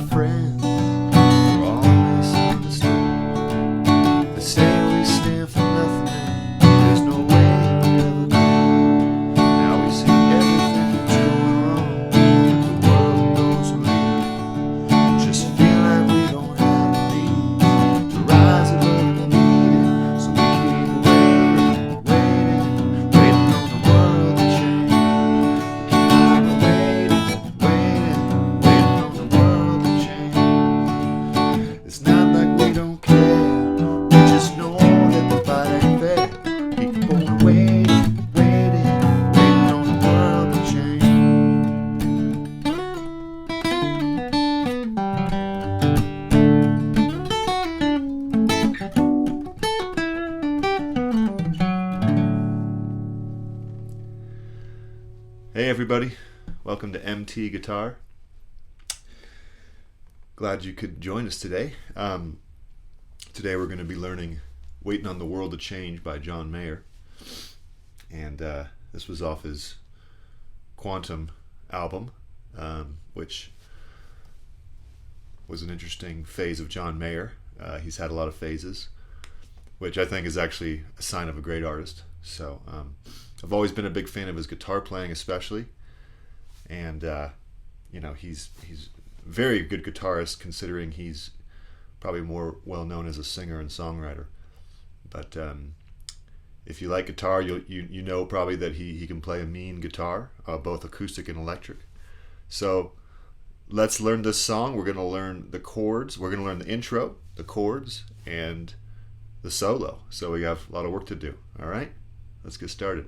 friends, we're all misunderstood. They say we stand for nothing, and there's no way we'll ever know. Now we see everything that's going on, but the world knows we just feel like we don't have the means to rise above the needed. So we keep waiting, waiting, waiting on the world to change. We keep on waiting, waiting, waiting on the world to change. It's not like we don't care, we just know that the fight ain't fair. Keep on waiting, waiting, waiting on the world to change. Hey everybody, welcome to MT Guitar. Glad you could join us today. Today we're going to be learning Waiting on the World to Change by John Mayer. And this was off his Quantum album, which was an interesting phase of John Mayer. He's had a lot of phases, which I think is actually a sign of a great artist. So I've always been a big fan of his guitar playing, especially, and he's a very good guitarist, considering he's probably more well known as a singer and songwriter. But if you like guitar, you know probably that he can play a mean guitar, both acoustic and electric. So let's learn this song. We're going to learn the chords. We're going to learn the intro, the chords, and the solo. So we have a lot of work to do. All right, let's get started.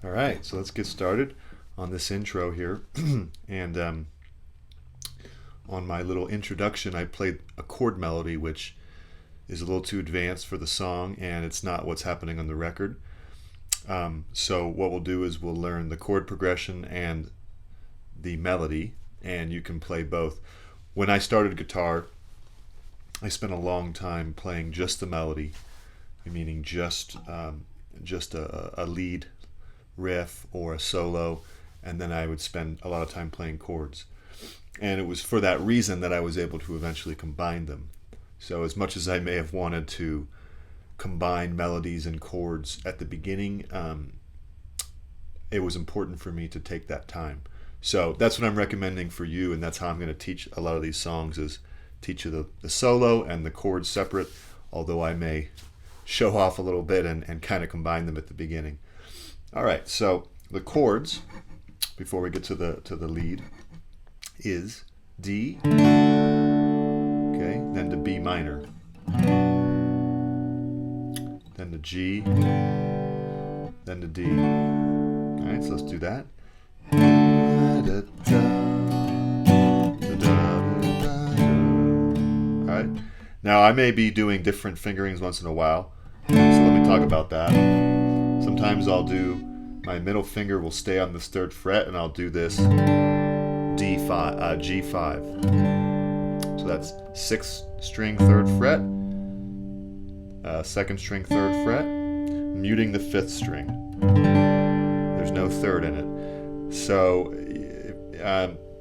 All right, so let's get started on this intro here. And on my little introduction, I played a chord melody, which is a little too advanced for the song, and it's not what's happening on the record. So what we'll do is we'll learn the chord progression and the melody, and you can play both. When I started guitar, I spent a long time playing just the melody, meaning just a lead riff or a solo, and then I would spend a lot of time playing chords. And it was for that reason that I was able to eventually combine them. So as much as I may have wanted to combine melodies and chords at the beginning, it was important for me to take that time. So that's what I'm recommending for you, and that's how I'm going to teach a lot of these songs, is teach you the solo and the chords separate, although I may show off a little bit and kind of combine them at the beginning. All right, so the chords, before we get to the lead, is D, okay, then to B minor, then to G, then to D. All right, so let's do that. All right, now I may be doing different fingerings once in a while, so let me talk about that. Sometimes I'll do, my middle finger will stay on this 3rd fret, and I'll do this D5, G5. So that's 6th string 3rd fret, 2nd string 3rd fret, muting the 5th string. There's no 3rd in it. So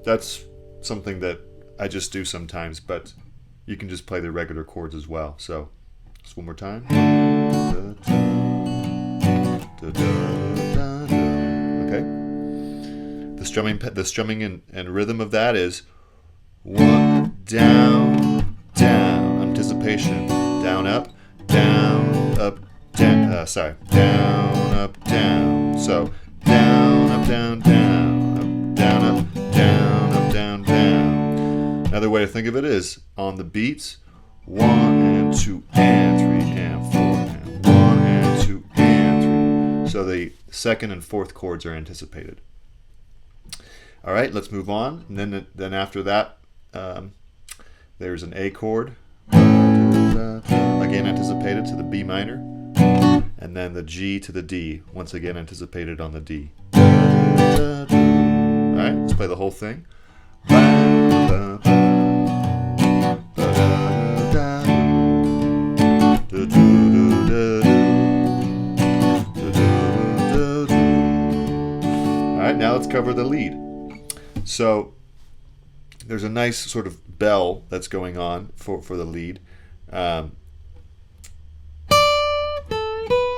that's something that I just do sometimes, but you can just play the regular chords as well. So just one more time. Okay. The strumming and rhythm of that is 1 down down, anticipation, down up down up down. Down up down. So down up down down up down up down up down down. Another way to think of it is on the beats, 1 and 2 and 3 and 4 and 1 and 2 and 3. So the 2nd and 4th chords are anticipated. All right, let's move on. And then after that, there's an A chord, again anticipated to the B minor, and then the G to the D, once again anticipated on the D. All right, let's play the whole thing. All right, now let's cover the lead. So there's a nice sort of bell that's going on for the lead. All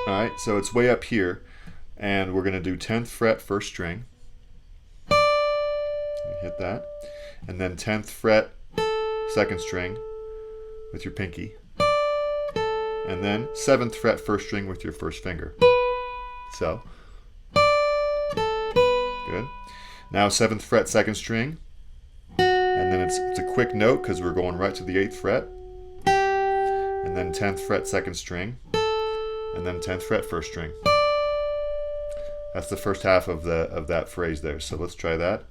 right, so it's way up here, and we're going to do 10th fret first string. You hit that, and then 10th fret second string with your pinky, and then 7th fret first string with your first finger. So, good. Now 7th fret second string, and then it's a quick note because we're going right to the 8th fret, and then 10th fret second string, and then 10th fret first string. That's the first half of that phrase there. So let's try that.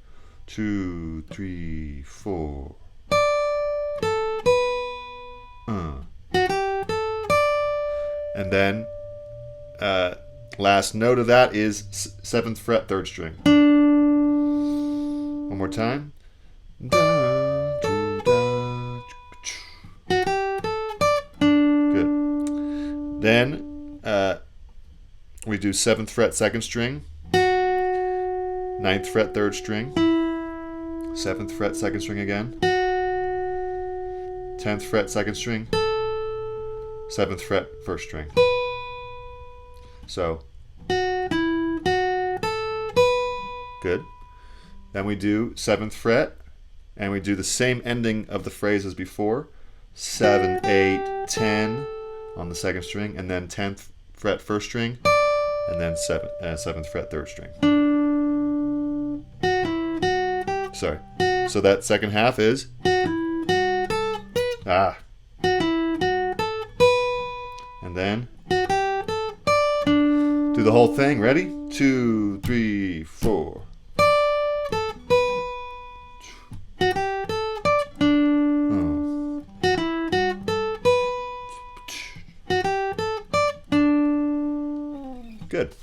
2, 3, 4. And then last note of that is 7th fret third string. One more time. Good. Then we do 7th fret second string, 9th fret third string, 7th fret second string again, 10th fret second string, 7th fret first string. So, good. Then we do 7th fret, and we do the same ending of the phrase as before. 7, 8, 10 on the second string, and then 10th fret first string, and then 7th fret third string. Sorry. So that second half is and then do the whole thing. Ready? 2, 3, 4. Good.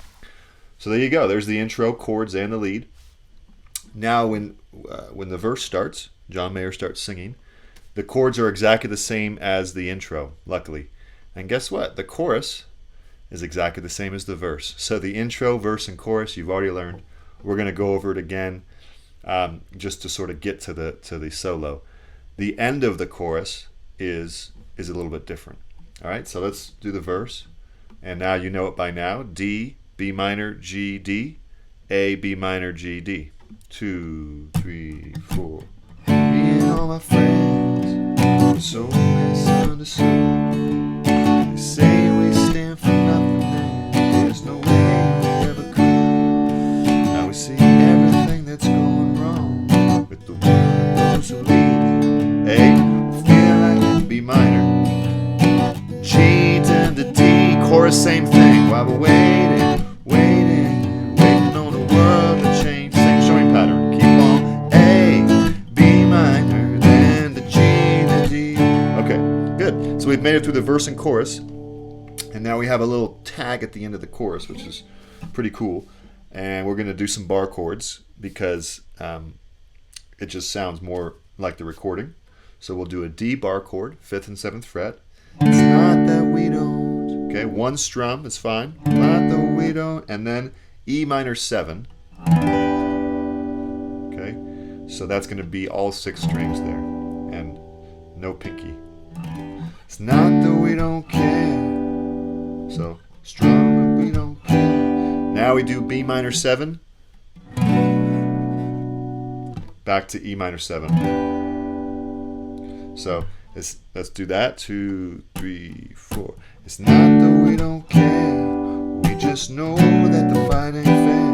So there you go. There's the intro, chords, and the lead. Now when the verse starts, John Mayer starts singing, the chords are exactly the same as the intro, luckily. And guess what? The chorus is exactly the same as the verse. So the intro, verse, and chorus you've already learned. We're going to go over it again just to sort of get to the solo. The end of the chorus is a little bit different. All right, so let's do the verse. And now you know it by now. D, B minor, G, D, A, B minor, G, D. 2, 3, 4. Me and all my friends are so misunderstood. They say we stand for nothing, and there's no way we ever could. Now we see everything that's going wrong with the one that goes to lead. A, we feel like B minor. G down to D, chorus, same thing. While we're waiting on the world to change. Same showing pattern. Keep on. A, B minor, then the G to D. Okay, good. So we've made it through the verse and chorus, and now we have a little tag at the end of the chorus, which is pretty cool. And we're going to do some bar chords because it just sounds more like the recording. So we'll do a D bar chord, 5th and 7th fret. It's not that we don't. Okay, one strum is fine. Not that we don't. And then E minor 7. Okay, so that's going to be all 6 strings there. And no pinky. It's not that we don't care. So strum, but we don't care. Now we do B minor 7. Back to E minor 7. So let's do that. 2, 3, 4. It's not that we don't care. We just know that the fight ain't fair.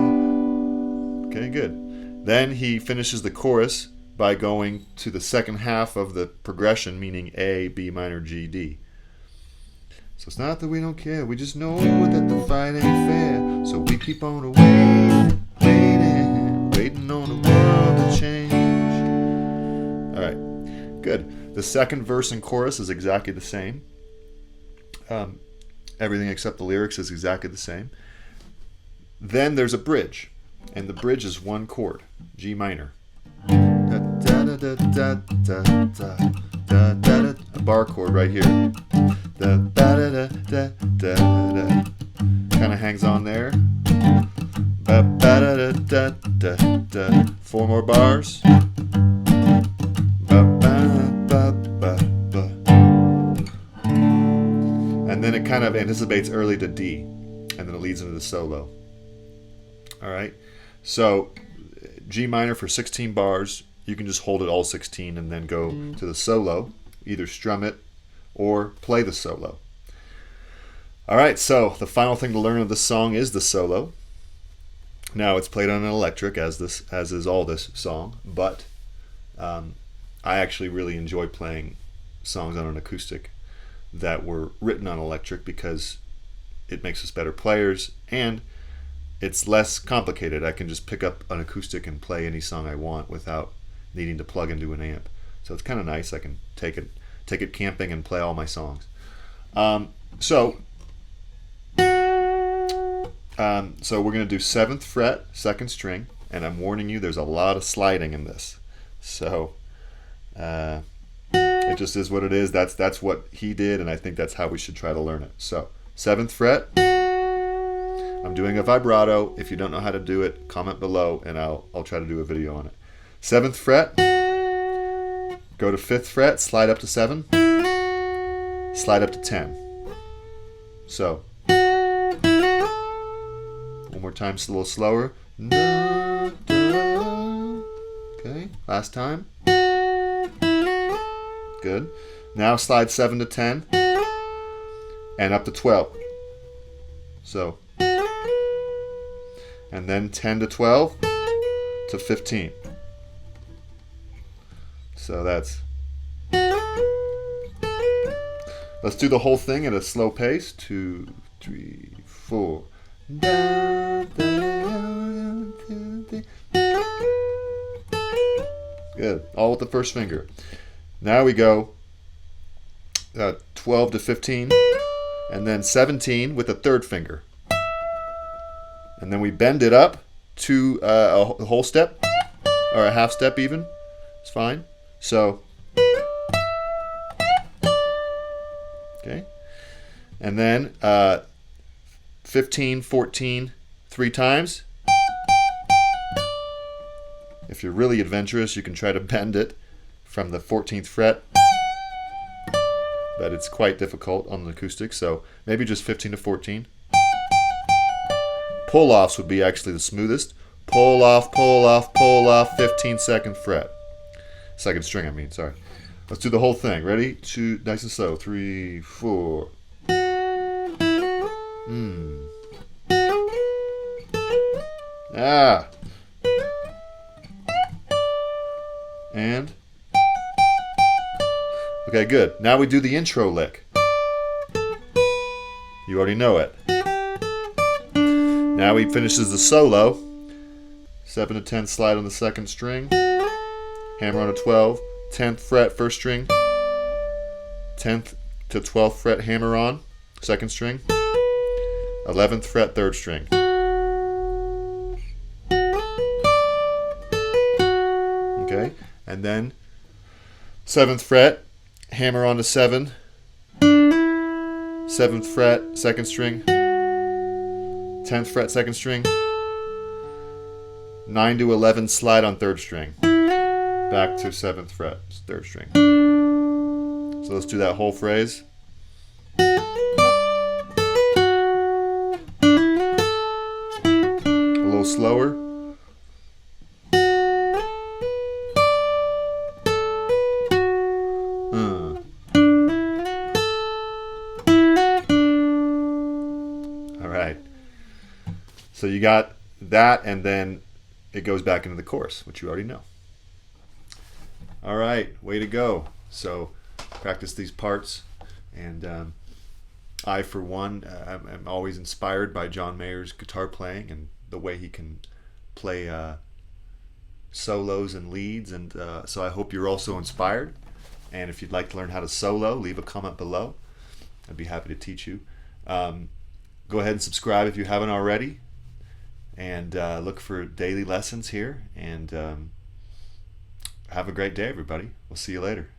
Okay, good. Then he finishes the chorus by going to the second half of the progression, meaning A, B minor, G, D. So it's not that we don't care. We just know that the fight ain't fair. So we keep on waiting on the world to change. All right, good. The second verse and chorus is exactly the same. Everything except the lyrics is exactly the same. Then there's a bridge, and the bridge is one chord, G minor. A bar chord right here. Kind of hangs on there. 4 more bars. kind of anticipates early to D, and then it leads into the solo. All right, so G minor for 16 bars. You can just hold it all 16 and then go to the solo, either strum it or play the solo. All right, so the final thing to learn of this song is the solo. Now it's played on an electric, as is all this song, but I actually really enjoy playing songs on an acoustic that were written on electric because it makes us better players and it's less complicated. I can just pick up an acoustic and play any song I want without needing to plug into an amp. So it's kind of nice. I can take it camping and play all my songs. So we're going to do 7th fret, 2nd string, and I'm warning you, there's a lot of sliding in this. So it just is what it is. That's what he did, and I think that's how we should try to learn it. So 7th fret. I'm doing a vibrato. If you don't know how to do it, comment below, and I'll try to do a video on it. 7th fret. Go to 5th fret. Slide up to 7. Slide up to 10. So one more time, a little slower. Okay, last time. Good. Now slide 7 to 10 and up to 12. So, and then 10 to 12 to 15. So that's. Let's do the whole thing at a slow pace. 2, 3, 4. Good. All with the first finger. Now we go 12 to 15, and then 17 with the 3rd finger. And then we bend it up to a whole step, or a half step even. It's fine. So, okay. And then 15, 14, 3 times. If you're really adventurous, you can try to bend it from the 14th fret, but it's quite difficult on the acoustic, so maybe just 15 to 14. Pull-offs would be actually the smoothest. Pull off, pull off, pull off, 2nd fret. 2nd string, I mean, sorry. Let's do the whole thing. Ready? 2, nice and slow. 3, 4. Ah. And okay, good. Now we do the intro lick. You already know it. Now he finishes the solo. 7 to 10 slide on the 2nd string. Hammer on a 12. 10th fret, 1st string. 10th to 12th fret, hammer on 2nd string. 11th fret, 3rd string. Okay, and then 7th fret, hammer on to 7. 7th fret, 2nd string. 10th fret, 2nd string. 9 to 11, slide on 3rd string. Back to 7th fret, 3rd string. So let's do that whole phrase. A little slower. All right. So you got that, and then it goes back into the chorus, which you already know. All right, way to go. So practice these parts, and I, for one, am always inspired by John Mayer's guitar playing and the way he can play solos and leads, and so I hope you're also inspired. And if you'd like to learn how to solo, leave a comment below. I'd be happy to teach you. Go ahead and subscribe if you haven't already, and look for daily lessons here, and have a great day, everybody. We'll see you later.